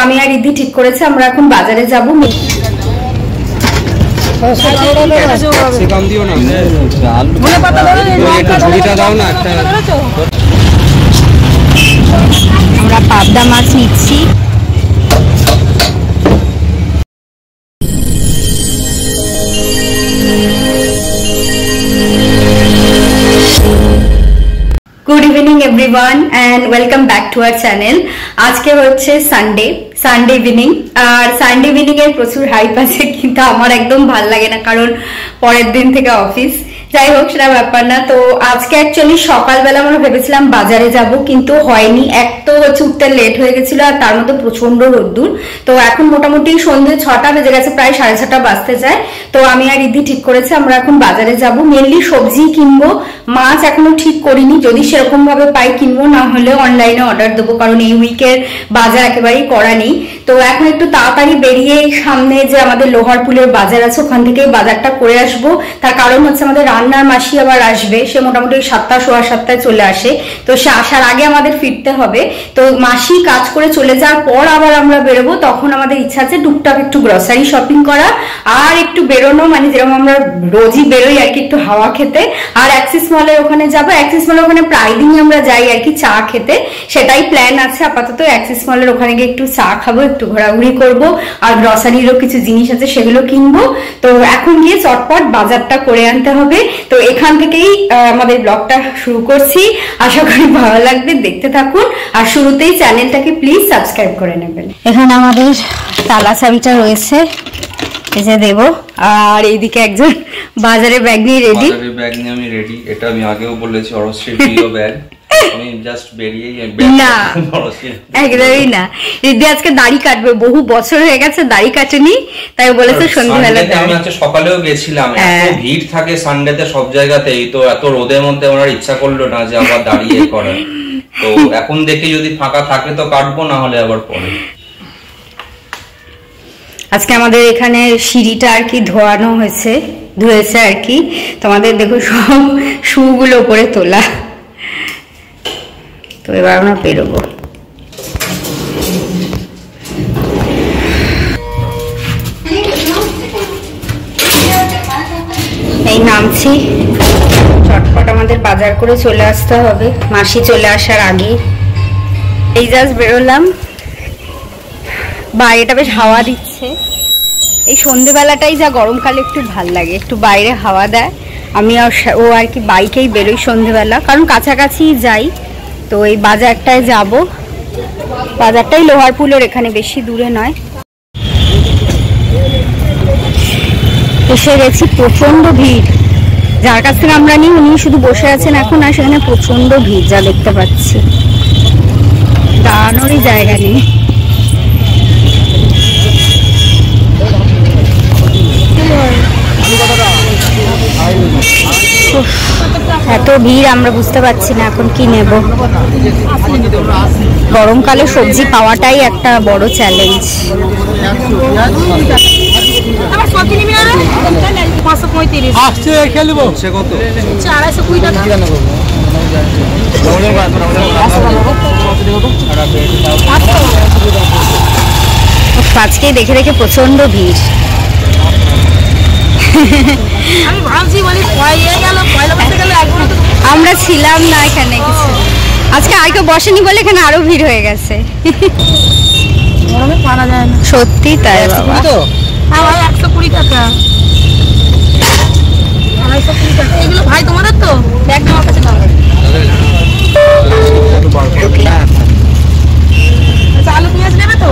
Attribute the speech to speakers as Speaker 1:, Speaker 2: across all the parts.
Speaker 1: আমি আর রিদ্ধি ঠিক করেছে আমরা এখন বাজারে যাব। আমরা পাবদা মাছ নিচ্ছি। Good evening everyone and welcome back to our channel. आज के হচ্ছে সানডে ইভিনিং আর সানডে ইভিনিং এর প্রচুর হাইপ আছে, কিন্তু আমার একদম ভালো লাগে না কারণ পরের দিন থেকে অফিস। যাই হোক সেটা ব্যাপার না। তো আজকে অ্যাকচুয়ালি সকালবেলা আমরা ভেবেছিলাম বাজারে যাব, কিন্তু হয়নি। এক তো হচ্ছে উঠতে লেট হয়ে গেছিল আর তার মধ্যে প্রচন্ড রোদ্দুর। তো এখন মোটামুটি সন্ধ্যে 6টা বেজে গেছে, প্রায় 6:30 বাজতে যায়। তো আমি আর রিদ্ধি ঠিক করেছে আমরা এখন বাজারে যাব, মেনলি সবজি কিনবো। মাছ এখনো ঠিক করিনি, যদি সেরকম ভাবে পাই কিনবো, না হলে অনলাইনে অর্ডার দেবো, কারণ এই উইকের বাজার একেবারেই করা নেই। তো এখন একটু তাড়াতাড়ি বেরিয়ে সামনে যে আমাদের লোহারপুলের বাজার আছে ওখান থেকে বাজারটা করে আসবো। তার কারণ হচ্ছে আমাদের রান্নার মাসি আবার আসবে, সে মোটামুটি 7টা সোয়া 7টায় চলে আসে। তো সে আসার আগে আমাদের ফিরতে হবে। তো মাসি কাজ করে চলে যাওয়ার পর আবার আমরা বেরোবো, তখন আমাদের ইচ্ছা আছে টুকটাক একটু গ্রসারি শপিং করা আর একটু বেরোনো, মানে যেরকম আমরা রোজই বেরোই আর কি, একটু হাওয়া খেতে। আর অ্যাক্সিস মলের ওখানে যাবো, অ্যাক্সিস মলের ওখানে প্রায় দিনই আমরা যাই আর কি চা খেতে, সেটাই প্ল্যান আছে আপাতত। অ্যাক্সিস মলের ওখানে গিয়ে একটু চা খাবো, একটু ঘোরাঘুরি করবো, আর গ্রসারিরও কিছু জিনিস আছে সেগুলো কিনবো। তো এখন গিয়ে চটপট বাজারটা করে আনতে হবে। তো এখান থেকেই আমাদের ব্লগটা শুরু করছি, আশা করি ভালো লাগবে, দেখতে থাকুন। আর শুরুতেই চ্যানেলটাকে প্লিজ সাবস্ক্রাইব করে নেবেন। এখানে আমাদের তালা চাবিটা রয়েছে, এই যে দেবো। আর এইদিকে একজন বাজারে ব্যাগ নিয়ে রেডি।
Speaker 2: ব্যাগ নিয়ে আমি রেডি, এটা আমি আগেও বলেছি, অরশ্রীর প্রিয় ব্যাগ। আমি জাস্ট বেরিয়েই
Speaker 1: না, একদমই না। রিদ্ধি আজকে দাড়ি কাটবে, বহু বছর হয়ে গেছে দাড়ি কাটেনি, তাই বলেছে সন্ধ্যাবেলাতে।
Speaker 2: আমি আজকে সকালেও গেছিলাম, এত ভিড় থাকে সানডেতে সব জায়গাতেই, তো এত রোদের মধ্যে আমার ইচ্ছা করলো না যে আবার দাঁড়িয়ে করার। তো এখন দেখি যদি ফাঁকা থাকে তো কাটবো, না হলে আবার পরে।
Speaker 1: আজকে আমাদের এখানে সিঁড়িটা আর কি ধুয়েছে আর কি। তোমাদের দেখো সব শুগুলো উপরে তোলা। তো এবার আমরা বেরোবো। এই নামছি, চটপট আমাদের বাজার করে চলে আসতে হবে মাসি চলে আসার আগে। এই জাস্ট বেরোলাম, বাইরেটা বেশ হাওয়া দিচ্ছে। এই সন্ধেবেলাটাই যা গরমকালে একটু ভাল লাগে, একটু বাইরে হাওয়া দেয়। আমি ও আর কি বাইকেই বেরোই সন্ধেবেলা, কারণ কাছাকাছি যাই। তো এই বাজারটায় যাব, বাজারটাই লোহারপুলের, এখানে বেশি দূরে নয়। এসে গেছি, প্রচন্ড ভিড়। যার কাছ থেকে আমরা নিই উনি শুধু বসে আছেন এখন, আর সেখানে প্রচন্ড ভিড় যা দেখতে পাচ্ছি, দাঁড়ানোরই জায়গা নেই। এত ভিড় আমরা বুঝতে পারছি না এখন কি নেব। গরমকালে সবজি পাওয়াটাই একটা বড় চ্যালেঞ্জ। আজকেই দেখে দেখে প্রচন্ড ভিড়। আমরা ছিলাম না এখানে কিছু, আজকে আর কেউ বসেনি বলে এখানে আরো ভিড় হয়ে গেছে। সত্যি তাই বাবা।
Speaker 3: 120 টাকা। এগুলো ভাই তোমাদের তো ব্যাগ আমার কাছে দাও। আলু পেঁয়াজ নেবে তো?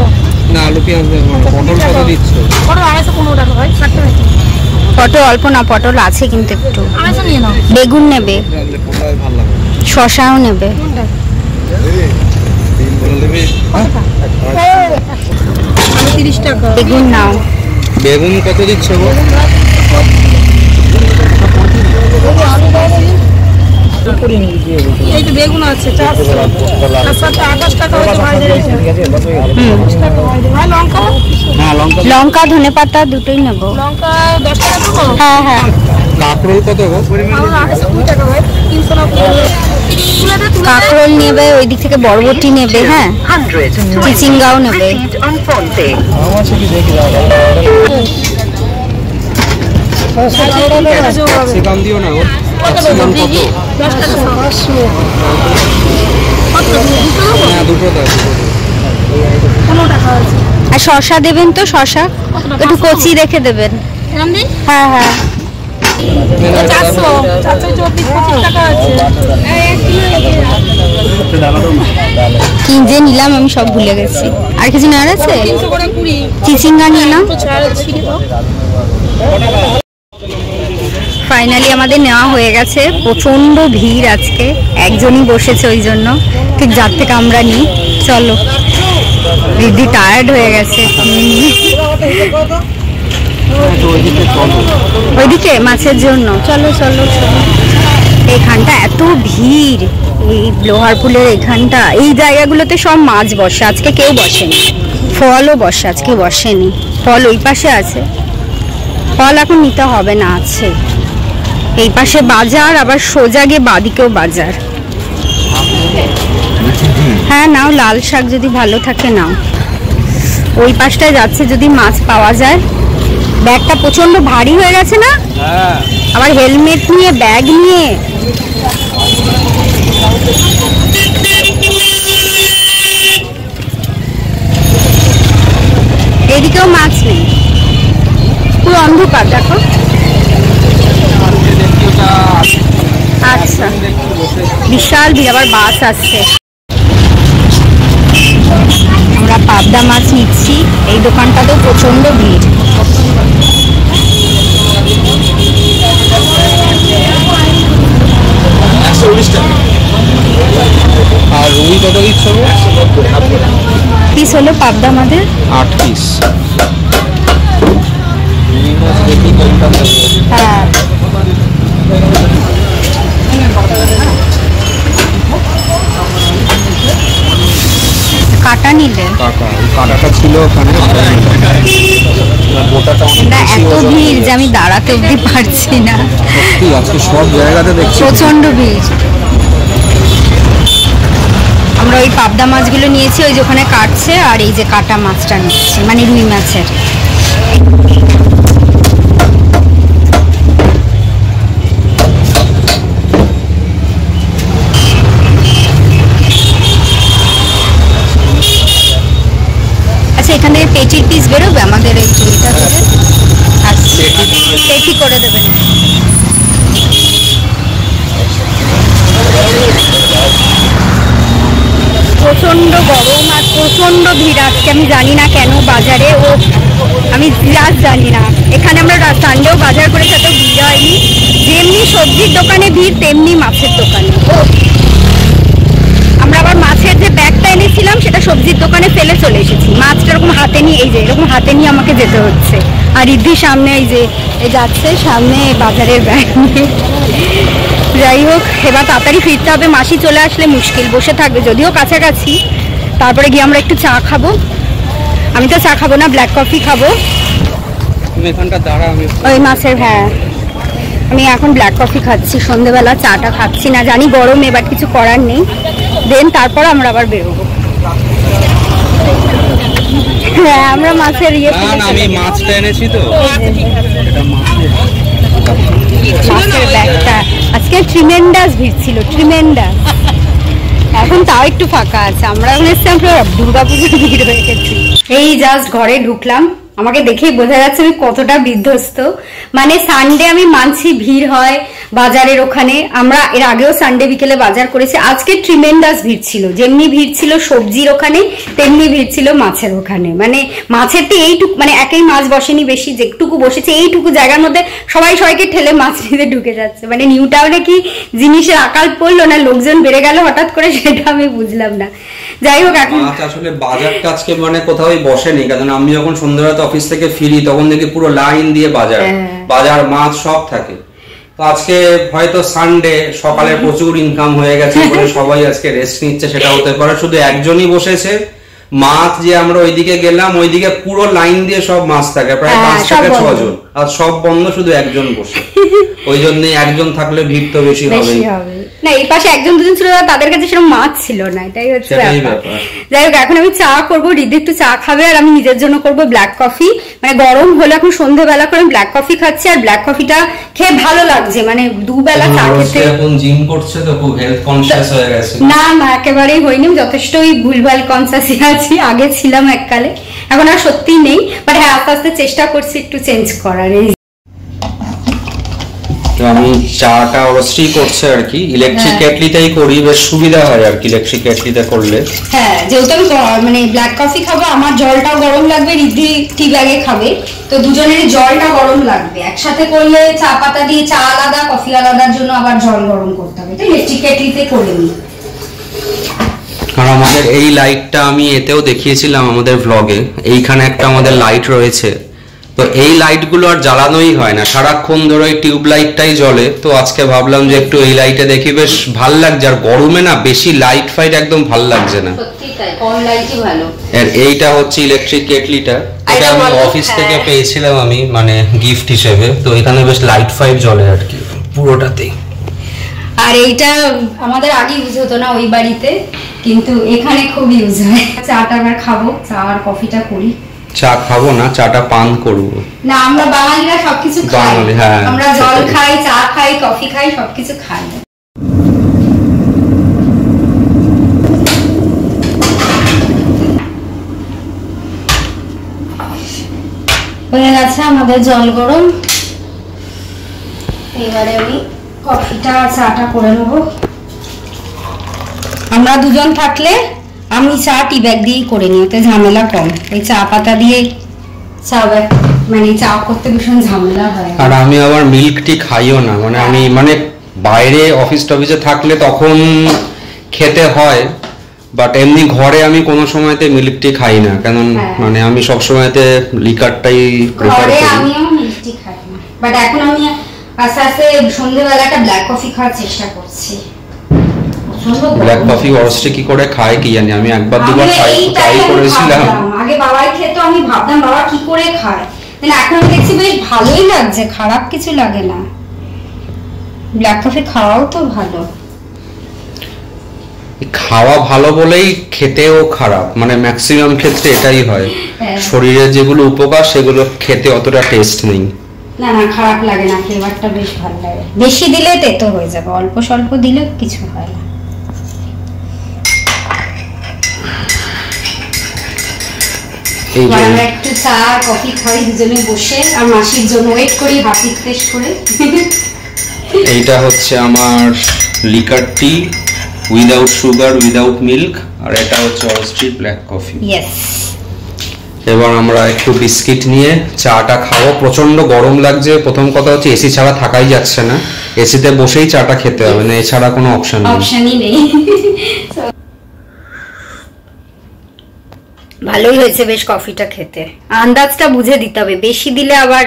Speaker 2: না, আলু পেঁয়াজ নেব না। পটল কত দিচ্ছ?
Speaker 3: পটল 215 টাকা ভাই, 60 টাকা।
Speaker 1: পটল অল্প না, পটল আছে কিন্তু একটু। বেগুন নেবে, শশাও নেবে।
Speaker 3: 30 টাকা।
Speaker 1: বেগুন নাও।
Speaker 2: বেগুন কত দিচ্ছ গো?
Speaker 3: এই যে বেগুন আছে 400, 28 টাকা হইছে ভাই। ভাই লঙ্কা?
Speaker 2: হ্যাঁ লঙ্কা।
Speaker 1: লঙ্কা ধনেপাতা দুটোই নেব।
Speaker 3: লঙ্কা 10 টাকা দেবো?
Speaker 1: হ্যাঁ হ্যাঁ।
Speaker 2: কাঁকরোল কত গো?
Speaker 3: 220 টাকা ভাই, 390।
Speaker 1: কাঁকরোল নেবে, ওই দিক থেকে বরবটি নেবে, হ্যাঁ চিচিঙ্গাও নেবে। আর শশা দেবেন তো, শশা একটু কচি রেখে দেবেন। হ্যাঁ হ্যাঁ কি যে নিলাম আমি সব ভুলে গেছি। আর কিছু নেওয়ার আছে? চিচিঙ্গা নিলাম। ফাইনালি আমাদের নেওয়া হয়ে গেছে। প্রচন্ড ভিড় আজকে, একজনই বসেছে ওই জন্য, ঠিক যার থেকে আমরা নিই। চলো, দিদি টায়ার্ড হয়ে গেছে। ওইদিকে মাছের জন্য চলো চলো চলো। এইখানটা এত ভিড়, এই লোহারপুলের এখানটা, এই জায়গাগুলোতে সব মাছ বসে। আজকে কেউ বসেনি। ফলও বসে, আজকে বসেনি। ফল ওই পাশে আছে, ফল এখন নিতে হবে না, আছে এই পাশে বাজার, আবার সোজা গিয়ে বাদিকেও বাজার। হ্যাঁ নাও, লাল শাক যদি ভালো থাকে নাও। ওই পাশটায় যাচ্ছে যদি মাছ পাওয়া যায়। ব্যাগটা প্রচন্ড ভারী হয়ে গেছে না? আবার হেলমেট নিয়ে, ব্যাগ নিয়ে। এদিকেও মাছ নেই, পুরো অন্ধকার। দেখো, আচ্ছা বিশাল ভিড়, আবার বাস আসছে। আমরা পাবদা মাছ নিচ্ছি, এই দোকানটাতেও প্রচন্ড ভিড়।
Speaker 2: আর রুই কত পিস
Speaker 1: পিস হলো পাবদা আমাদের
Speaker 2: 8 পিস।
Speaker 1: হ্যাঁ কাটা নিলে,
Speaker 2: কাটাটা ছিল ওখানে।
Speaker 1: এত ভিড় যে আমি দাঁড়াতে অব্দি পারছি না।
Speaker 2: আজকে সব জায়গাতে দেখছি
Speaker 1: প্রচন্ড ভিড়। আমরা ওই পাবদা মাছগুলো নিয়েছি, ওই যে ওখানে কাটছে, আর এই যে কাটা মাছটা নিচ্ছি, মানে রুই মাছের। আচ্ছা, এখান থেকে পেটির পিস বেরোবে আমাদের এই চুরিটা থেকে? আচ্ছা, পেটি করে দেবেন। প্রচন্ড গরম আর প্রচন্ড ভিড় আজকে। আমি জানি না কেন বাজারে, ও আমি জাস্ট জানি না। এখানে আমরা সানডেও বাজার করেছি, এত ভিড় হয়নি। যেমনি সবজির দোকানে ভিড়, তেমনি মাছের দোকানে। আমরা আবার মাছের যে ব্যাগটা এনেছিলাম সেটা সবজির দোকানে ফেলে চলে এসেছি। মাছটা এরকম হাতে নিয়ে, এই যে এরকম হাতে নিয়ে আমাকে যেতে হচ্ছে। আর রিদ্ধির সামনে এই যে যাচ্ছে, সামনে বাজারের ব্যাগ নিয়ে। যাই হোক, এবার তাড়াতাড়ি ফিরতে হবে, মাসি চলে আসলে মুশকিল, বসে থাকবে, যদিও কাছাকাছি। তারপরে গিয়ে আমরা একটু চা খাবো। আমি তো চা খাবো না, ব্ল্যাক কফি খাবো। ওই মাছের, হ্যাঁ আমি এখন ব্ল্যাক কফি খাচ্ছি, সন্ধ্যেবেলা চাটা খাচ্ছি না। জানি গরম, এবার কিছু করার নেই। দেন তারপর আমরা আবার বেরোবো। হ্যাঁ আমরা মাছের ইয়ে,
Speaker 2: আমি মাছটা এনেছি তো,
Speaker 1: মাছের ব্যাগটা। আজকে ট্রিমেন্ডাস ভিড় ছিল, ট্রিমেন্ডাস। এখন তাও একটু ফাঁকা আছে। আমরা দুর্গাপুজোর ভিড় হয়ে গেছি। এই জাস্ট ঘরে ঢুকলাম, আমাকে দেখেই বোঝা যাচ্ছে আমি কতটা বিধ্বস্ত। মানে সানডে আমি মানছি ভিড় হয় বাজারের ওখানে, আমরা এর আগেও সানডে বিকেলে বাজার করেছি। আজকে ট্রিমেন্ডাস ভিড় ছিল, যেমনি ভিড় ছিল সবজির ওখানে তেমনি ভিড় ছিল মাছের ওখানে। মানে মাছের তো এইটুকু, মানে একই মাছ বসেনি বেশি, যেটুকু বসেছে এইটুকু জায়গার মধ্যে সবাই সবাইকে ঠেলে মাছ নিতে ঢুকে যাচ্ছে। মানে নিউ টাউনে কি জিনিসের আকাল পড়লো না লোকজন বেড়ে গেল হঠাৎ করে, সেটা আমি বুঝলাম না। যাই হোক, এখন
Speaker 2: আসলে বাজারটা আজকে মানে কোথাওই বসেনি, কারণ আমি যখন সন্ধ্যারাতে অফিস থেকে ফিরি তখন দেখি পুরো লাইন দিয়ে বাজার মাছ সব থাকে। তো আজকে হয়তো সানডে, সকালে প্রচুর ইনকাম হয়ে গেছে বলে সবাই আজকে রেস্ট নিচ্ছে, সেটা হতে পারে। শুধু একজনই বসেছে, মাছ যে আমরা ওইদিকে গেলাম, ওইদিকে পুরো লাইন দিয়ে সব মাছ থাকে, প্রায় 5 থেকে 6 জন, আর সব বন্ধ, শুধু একজন বসে। ওই জন্যই একজন থাকলে ভিড় তো বেশি হবে
Speaker 1: না। এই পাশে একজন দুজন ছিল, তাদের কাছে সেরকম মাছ ছিল না, এটাই হচ্ছে ব্যাপার। যাই হোক, এখন আমি চা করবো, রিদ্ধি একটু চা খাবে, আর আমি নিজের জন্য করবো ব্ল্যাক কফি। মানে গরম হলে এখন সন্ধ্যেবেলা করে ব্ল্যাক কফি খাচ্ছি, আর ব্ল্যাক কফিটা খেয়ে ভালো লাগছে। মানে দুবেলা চা খেতে।
Speaker 2: এখন জিম করছে তো খুব হেলথ কনসিয়াস হয়ে গেছে।
Speaker 1: না না, একেবারেই হইনি, যথেষ্টই ভুলভাল কনসিয়াসই আছি। আগে ছিলাম এককালে, এখন আর সত্যি নেই, বাট হ্যাঁ আস্তে আস্তে চেষ্টা করছি একটু চেঞ্জ করার।
Speaker 2: আমি চাটা অবশ্যই করছে আর কি, ইলেকট্রিক কেটলিতেই করি, বেশ সুবিধা হয় আর কি ইলেকট্রিক কেটলিতে করলে।
Speaker 1: হ্যাঁ, যেহেতু আমি মানে ব্ল্যাক কফি খাবো, আমার জলটাও গরম লাগবে, রিদ্ধি টি ব্যাগে খাবে, তো দুজনেরই জলটা গরম লাগবে। একসাথে করলে চা পাতা দিয়ে চা আলাদা, কফি আলাদার জন্য আবার জল গরম করতে হবে, তো ইলেকট্রিক কেটলিতে করে নিই।
Speaker 2: আর আমাদের এই লাইটটা আমি এতেও দেখিয়েছিলাম আমাদের ব্লগে, এইখানে একটা আমাদের লাইট রয়েছে, তো এই লাইটগুলো আর জ্বালানোই হয় না, সারাক্ষণ ধরে ওই টিউব লাইটটাই জ্বলে। তো আজকে ভাবলাম যে একটু এই লাইটে দেখি, বেশ ভাল লাগছে। আর গরমে না বেশি লাইট ফাইট একদম ভাল লাগছে না,
Speaker 1: সত্যি তাই, কম লাইটই ভালো।
Speaker 2: আর এইটা হচ্ছে ইলেকট্রিক কেটলিটা, এটা আমি অফিস থেকে পেয়েছিলাম আমি, মানে গিফট হিসেবে। তো এখানে বেশ লাইট ফাইট জ্বলে আর কি পুরোটাতেই।
Speaker 1: আর এইটা আমাদের আগে ইউজ হতো না ওই বাড়িতে, কিন্তু এখানে খুব ইউজ হয়। চাটা আবার খাবো, চা আর কফিটা করি।
Speaker 2: চা খাবো না, চাটা পান করবো।
Speaker 1: না, আমরা বাঙালিরা সবকিছু খাই,
Speaker 2: হ্যাঁ,
Speaker 1: আমরা জল খাই, চা খাই, কফি খাই, সবকিছু খাই। হয়ে গেছে আমাদের জল গরম, এবারে আমি কফিটা চাটা করে নেবো। আমরা দুজন থাকলে আমি চা টি ব্যাগ দিয়েই করে নিই, ওতে ঝামেলা কম। এই চা পাতা দিয়ে চা ব্যাগ মানে চা করতে ভীষণ ঝামেলা হয়।
Speaker 2: আর আমি আবার মিল্ক টি খাইও না, মানে আমি মানে বাইরে অফিস টফিসে থাকলে তখন খেতে হয়, বাট এমনি ঘরে আমি কোনো সময়তে মিল্ক টি খাই না, কারণ মানে আমি সব সময়তে লিকারটাই প্রেফার করি।
Speaker 1: আমিও মিল্ক টি খাই না, বাট এখন আমি আস্তে আস্তে সন্ধ্যেবেলাটা ব্ল্যাক কফি খাওয়ার চেষ্টা করছি।
Speaker 2: ব্ল্যাক কফি অবশ্যই কি করে খায় কি জানি, আমি একবার দুবার ট্রাই করেছিলাম।
Speaker 1: আগে বাবাই খেত, আমি ভাবতাম বাবা কি করে খায়, এখন দেখছি বেশ ভালোই লাগছে, খারাপ কিছু লাগে না। ব্ল্যাক কফি খাওয়াও তো ভালো,
Speaker 2: খাওয়া ভালো বলেই খেতেও খারাপ, মানে ম্যাক্সিমাম ক্ষেত্রে এটাই হয়। শরীরের যেগুলো উপকার সেগুলো খেতে অতটা টেস্ট নেই।
Speaker 1: না না, খারাপ লাগে না, ফ্লেভারটা বেশ ভালো লাগে। বেশি দিলে তেতো হয়ে যাবে, অল্প স্বল্প দিলে কিছু হয় না। আমরা একটু চা কফি খাই দুজনে বসে, আর মাসির জন্য ওয়েট করি হাসি টেস্ট করে।
Speaker 2: এইটা হচ্ছে আমার liquor tea without sugar, without milk, আর এটা হচ্ছে অস্ট্রি ব্ল্যাক কফি।
Speaker 1: ইয়েস,
Speaker 2: এবার আমরা একটু বিস্কিট নিয়ে চাটা খাবো। প্রচন্ড গরম লাগছে, প্রথম কথা হচ্ছে এসি ছাড়া থাকাই যাচ্ছে না, এসিতে বসেই চাটা খেতে হবে, না এছাড়া কোনো অপশনই
Speaker 1: নেই। ভালোই হয়েছে বেশ কফিটা খেতে, আন্দাজটা বুঝে দিতে হবে, বেশি দিলে আবার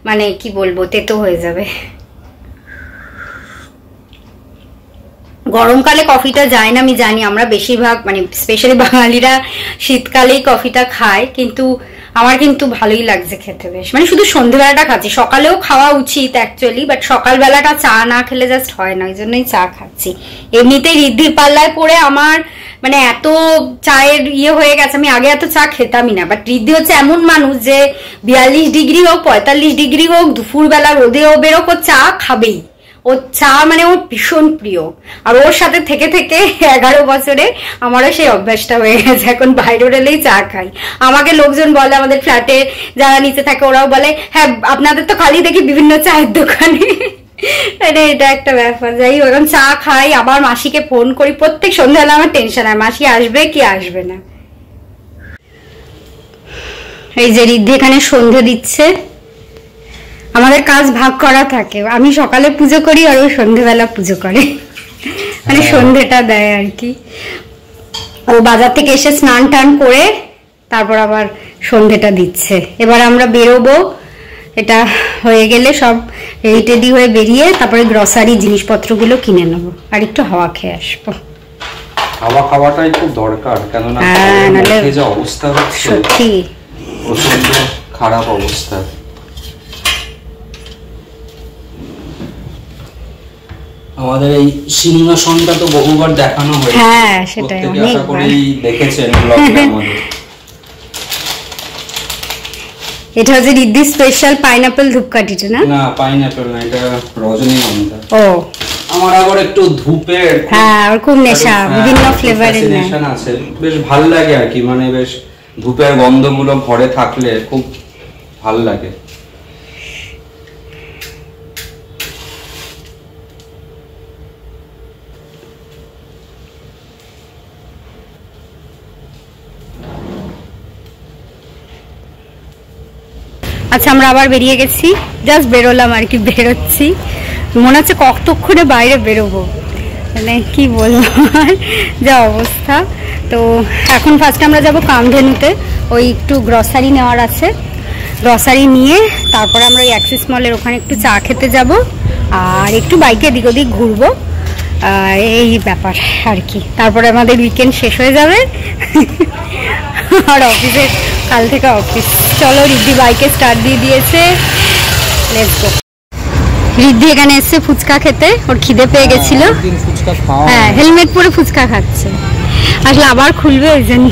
Speaker 1: মানে কি বলবো তেতো হয়ে যাবে। গরমকালে কফিটা যায় না আমি জানি, আমরা বেশিরভাগ মানে স্পেশালি বাঙালিরা শীতকালেই কফিটা খায়, কিন্তু আমার কিন্তু ভালোই লাগছে খেতে বেশ। মানে শুধু সন্ধ্যেবেলাটা খাচ্ছি, সকালেও খাওয়া উচিত অ্যাকচুয়ালি, বাট সকালবেলাটা চা না খেলে জাস্ট হয় না, ওই জন্যই চা খাচ্ছি। এমনিতেই ঋদ্ধির পাল্লায় পড়ে আমার মানে এত চায়ের হয়ে গেছে, আমি আগে এত চা খেতামই না, বাট ঋদ্ধি হচ্ছে এমন মানুষ যে 42 ডিগ্রি হোক 45 ডিগ্রি হোক দুপুরবেলা রোদেও বেরোক ও চা খাবেই, ও চা মানে ওর ভীষণ প্রিয়। আর ওর সাথে থেকে থেকে 11 বছরে আমারও সেই অভ্যাসটা হয়ে গেছে, এখন বাইরে এলেই চা খাই। আমাকে লোকজন বলে, আমাদের ফ্ল্যাটে যারা নিচে থাকে ওরাও বলে, হ্যাঁ আপনাদের তো খালি দেখি বিভিন্ন চায়ের দোকানে, এটা একটা ব্যাপার। যাই হোক, এখন চা খাই, আবার মাসিকে ফোন করি, প্রত্যেক সন্ধ্যাবেলা আমার টেনশন হয় মাসি আসবে কি আসবে না। এই যে ঋদ্ধি এখানে সন্ধে দিচ্ছে, আমাদের কাজ ভাগ করা থাকে, আমি সকালে পুজো করি আর ও সন্ধ্যেবেলা পুজো করে, মানে সন্ধ্যেটা দেয় আর কি। ও বাজার থেকে এসে স্নান টান করে তারপর আবার সন্ধ্যেটা দিচ্ছে। এবার আমরা বেরোবো, এটা হয়ে গেলে সব রেডি টেডি হয়ে বেরিয়ে তারপরে গ্রসারি জিনিসপত্রগুলো কিনে নেবো আর একটু হাওয়া খেয়ে আসবো।
Speaker 2: খাওয়াটাই খুব দরকার, কেননা যা অবস্থা হচ্ছে
Speaker 1: সত্যি
Speaker 2: প্রচন্ড খারাপ অবস্থা। আমাদের এই সিংহাসনটা তো বহুবার দেখানো হয়েছে।
Speaker 1: হ্যাঁ সেটাই, অনেকবার
Speaker 2: দেখেছেন ব্লগে আমাদের।
Speaker 1: এটা হচ্ছে রিদ্ধি স্পেশাল পাইনাপল ধূপকাঠিটা না?
Speaker 2: না পাইনাপল না, এটা রজনীগন্ধা।
Speaker 1: ও
Speaker 2: আমার আবার একটু ধূপের
Speaker 1: আর খুব নেশা, বিভিন্ন ফ্লেভারের
Speaker 2: নেশা আছে, বেশ ভালো লাগে আর কি, মানে বেশ ধূপের গন্ধগুলো ঘরে থাকলে খুব ভালো লাগে।
Speaker 1: আচ্ছা আমরা আবার বেরিয়ে গেছি, জাস্ট বেরোলাম আর কি, বেরোচ্ছি, মনে হচ্ছে কতক্ষণে বাইরে বেরোবো, মানে কি বলবো যা অবস্থা। তো এখন ফার্স্ট আমরা যাব কামধেনুতে, ওই একটু গ্রসারি নেওয়ার আছে, গ্রসারি নিয়ে তারপরে আমরা ওই অ্যাক্সিস মলের ওখানে একটু চা খেতে যাব, আর একটু বাইকে এদিক ওদিক ঘুরবো, এই ব্যাপার আর কি। তারপরে আমাদের উইকেন্ড শেষ হয়ে যাবে আর অফিসে কাল থেকে অফিস। চলো, রিদ্ধি বাইকে স্টার্ট দিয়ে দিয়েছে, লেটস গো। রিদ্ধি এখানে এসছে ফুচকা খেতে, ওর খিদে পেয়ে গেছিল। হ্যাঁ হেলমেট পরে ফুচকা খাচ্ছে, আসলে আবার খুলবে ওই জন্য।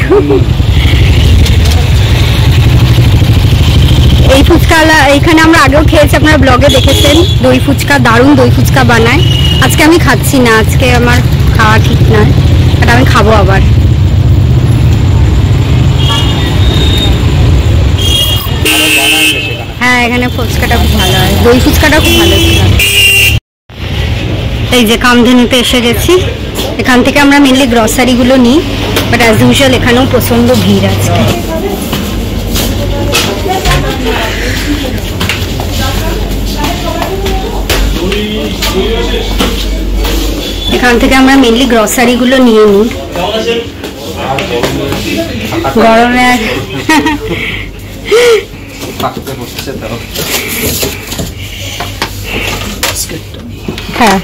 Speaker 1: এই ফুচকাওয়ালা এইখানে আমরা আগেও খেয়েছি, আপনারা ব্লগে দেখেছেন, দই ফুচকা, দারুণ দই ফুচকা বানায়। আজকে আমি খাচ্ছি না, আজকে আমার খাওয়া ঠিক নয়, বাট আমি খাবো আবার। হ্যাঁ এখানে ফুচকাটা খুব ভালো হয়, দই ফুচকাটা খুব ভালো ছিল। এই যে কামধেনুতে এসে গেছি, এখান থেকে আমরা মেনলি গ্রসারিগুলো নিই, বাট অ্যাজ ইউজুয়াল এখানেও প্রচণ্ড ভিড় আজকে। এখান থেকে আমরা মেনলি গ্রসারিগুলো নিয়ে নিই, গরমে আর হ্যাঁ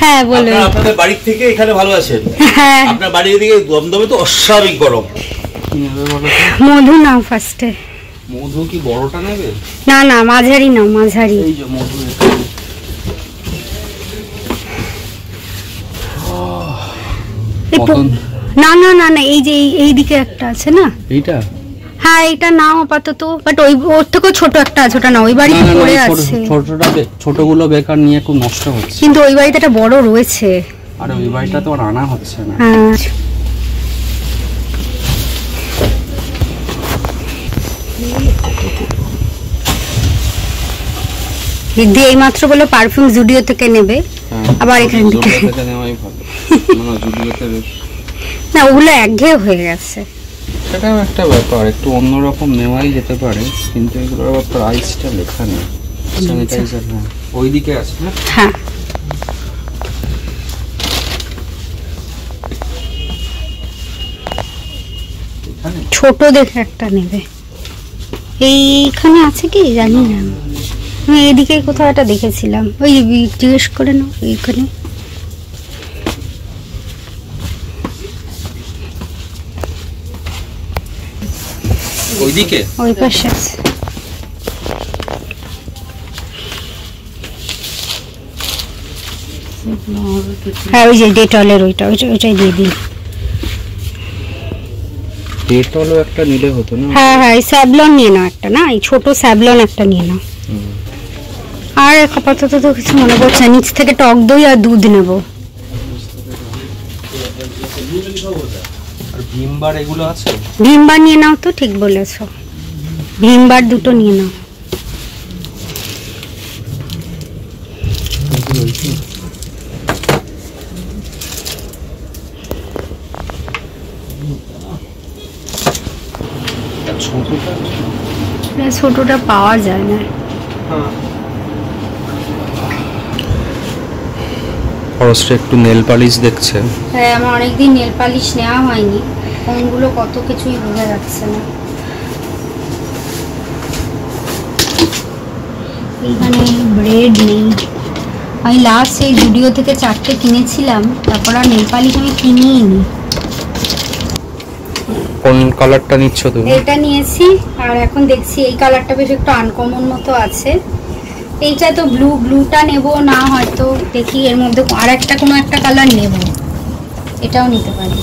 Speaker 1: হ্যাঁ বলুন।
Speaker 4: আপনাদের বাড়ির থেকে এখানে ভালো আছেন?
Speaker 1: হ্যাঁ
Speaker 4: আপনার বাড়ির দিকে দমদমে তো অস্বাভাবিক গরম।
Speaker 1: মধু নাও ফার্স্টে।
Speaker 2: মধু কি বড়টা নেবে?
Speaker 1: না না মাঝারি নাও, মাঝারি।
Speaker 2: এই যে মধু,
Speaker 1: না না না না এই যে এই দিকে একটা আছে না,
Speaker 2: এইটা?
Speaker 1: হ্যাঁ এটা নাও আপাতত, বাট ওই ওর থেকেও ছোট একটা আছে, ওটা না, ওই বাড়িতে পড়ে আছে।
Speaker 2: ছোটগুলো বেকার নিয়ে খুব নষ্ট হচ্ছে,
Speaker 1: কিন্তু ওই বাড়িতে একটা বড় রয়েছে।
Speaker 2: আরে ওই বাড়িটা তো আর আনা হচ্ছে না।
Speaker 1: হ্যাঁ দিদি এই মাত্র বলে পারফিউম জুডিও থেকে নেবে, আবার এখান থেকে
Speaker 2: নেওয়াই ভালো। জুডিওতে
Speaker 1: না ওগুলো একঘেয়ে হয়ে গেছে,
Speaker 2: সেটাও একটা ব্যাপার, একটু অন্যরকম নেওয়াই যেতে পারে, কিন্তু এগুলোর আবার প্রাইসটা লেখা নেই। স্যানিটাইজার না ওইদিকে আছে না?
Speaker 1: হ্যাঁ ছোট দেখে একটা নেবে, এইখানে আছে কি জানি না, আমি এইদিকে কোথাও একটা দেখেছিলাম, ওই জিজ্ঞেস করে নাও এইখানে।
Speaker 2: ওইদিকে
Speaker 1: ওই পাশে আছে। হ্যাঁ ওই যে ডেটলের ওইটাই দিয়ে দিন।
Speaker 2: ডেটলও একটা নিলে হতো না?
Speaker 1: হ্যাঁ হ্যাঁ এই স্যাভলন নিয়ে নাও একটা, না এই ছোট স্যাভলন একটা নিয়ে নাও। আর আপাতত তো কিছু মনে পড়ছে, নিচ থেকে টক দই আর দুধ নেব।
Speaker 2: আর ভিমবার এগুলো আছে?
Speaker 1: ভিমবার নিয়ে নাও তো, ঠিক বলেছো, ভিমবার দুটো নিয়ে নাও। ছোটটা পাওয়া যায় না।
Speaker 2: খরচটা একটু নেল পালিশ দেখছে।
Speaker 1: হ্যাঁ আমার অনেকদিন নেল পালিশ নেওয়া হয়নি, কোনগুলো কত কিছুই বোঝা যাচ্ছে না। এখানে ব্রেড নেই, আমি লাস্ট সেই জুডিও থেকে 4টে কিনেছিলাম, তারপর আর নেল পালিশ আমি কিনিই নি।
Speaker 2: কোন কালারটা নিচ্ছ তুমি?
Speaker 1: এটা নিয়েছি, আর এখন দেখছি এই কালারটা বেশ একটু আনকমন মতো আছে। এইটা তো ব্লুটা নেব না, হয়তো দেখি এর মধ্যে আর একটা কোনো একটা কালার নেব, এটাও নিতে পারি।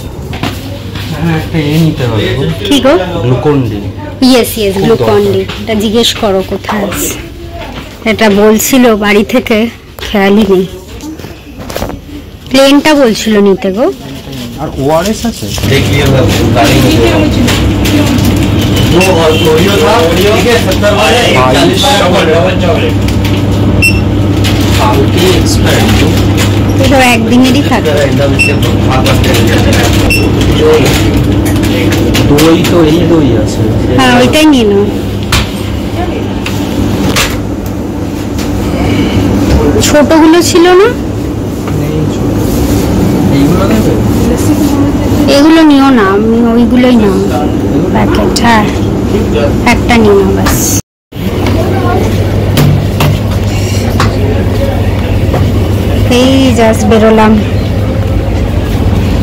Speaker 2: হ্যাঁ, একটা নিতে হবে।
Speaker 1: কি গো?
Speaker 2: গ্লুকন-ডি।
Speaker 1: ইয়েস গ্লুকন-ডি। এটা জিজ্ঞেস করো কোথায় আছে, এটা বলছিল বাড়ি থেকে, খেয়ালই নেই। প্লেনটা বলছিল নিতে গো।
Speaker 2: আর ওআরএস আছে?
Speaker 1: এটা একদিনেরই থাকে।
Speaker 2: দই তো এই দই আছে।
Speaker 1: হ্যাঁ, ওইটাই নিয়ে নাও। ছোটগুলো ছিল না? এগুলো নিও না, আমি ওইগুলোই নাও প্যাকেট। হ্যাঁ, একটা নিও না ব্যাস। এই জাস্ট বেরোলাম।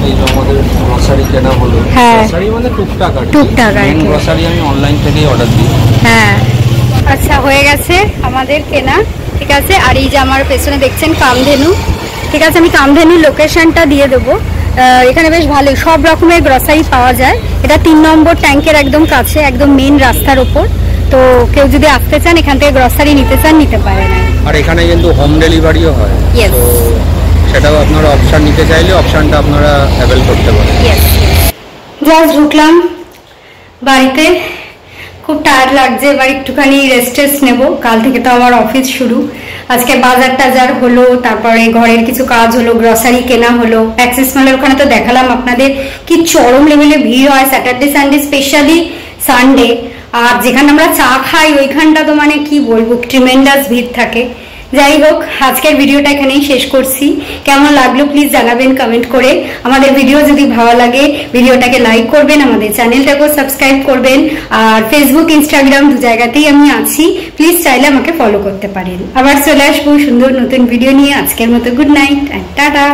Speaker 2: এই যে আমাদের গ্রসারি কেনা হলো।
Speaker 1: হ্যাঁ,
Speaker 2: গ্রসারি মানে টুকটাক আর কি।
Speaker 1: টুকটাক আর কি।
Speaker 2: গ্রসারি আমি অনলাইন থেকেই অর্ডার দিই।
Speaker 1: হ্যাঁ, আচ্ছা হয়ে গেছে আমাদের কেনা। ঠিক আছে, আর এই যে আমার পেছনে দেখছেন কামধেনু। ঠিক আছে, আমি কামধেনুর লোকেশনটা দিয়ে দেবো। এখানে বেশ ভালোই সব রকমের গ্রসারি পাওয়া যায়। এটা 3 নম্বর ট্যাঙ্কের একদম কাছে, একদম মেন রাস্তার ওপর। তো কেউ যদি আসতে চান, এখান থেকে গ্রসারি নিতে চান, নিতে পারেন।
Speaker 2: আর এখানে কিন্তু হোম ডেলিভারিও হয়।
Speaker 1: Yes.
Speaker 2: তো সেটাও আপনারা অপশন নিতে চাইলে অপশনটা আপনারা অ্যাভেল করতে পারেন।
Speaker 1: জাস্ট ঢুকলাম বাড়িতে, খুব টায়ার্ড লাগছে, এবার একটুখানি রেস্ট নেব। কাল থেকে তো আমার অফিস শুরু। আজকে বাজার টাজার হলো, তারপরে ঘরের কিছু কাজ হলো, গ্রসারি কেনা হলো। অ্যাক্সিস মলের ওখানে তো দেখালাম আপনাদের কি চরম লেভেলে ভিড় হয় স্যাটারডে সানডে, স্পেশালি সানডে। আর যেখানে আমরা চা খাই ওইখানটা তো মানে কি বলবো, ট্রিমেন্ডাস ভিড় থাকে। যাই হোক, আজকের ভিডিওটা এখানেই শেষ করছি। কেমন লাগলো প্লিজ জানাবেন কমেন্ট করে। আমাদের ভিডিও যদি ভালো লাগে ভিডিওটাকে লাইক করবেন, আমাদের চ্যানেলটাকেও সাবস্ক্রাইব করবেন। আর ফেসবুক ইনস্টাগ্রাম 2 জায়গাতেই আমি আছি, প্লিজ চাইলে আমাকে ফলো করতে পারেন। আবার চলে আসবো সুন্দর নতুন ভিডিও নিয়ে। আজকের মতো গুড নাইট অ্যান্ড টাটা।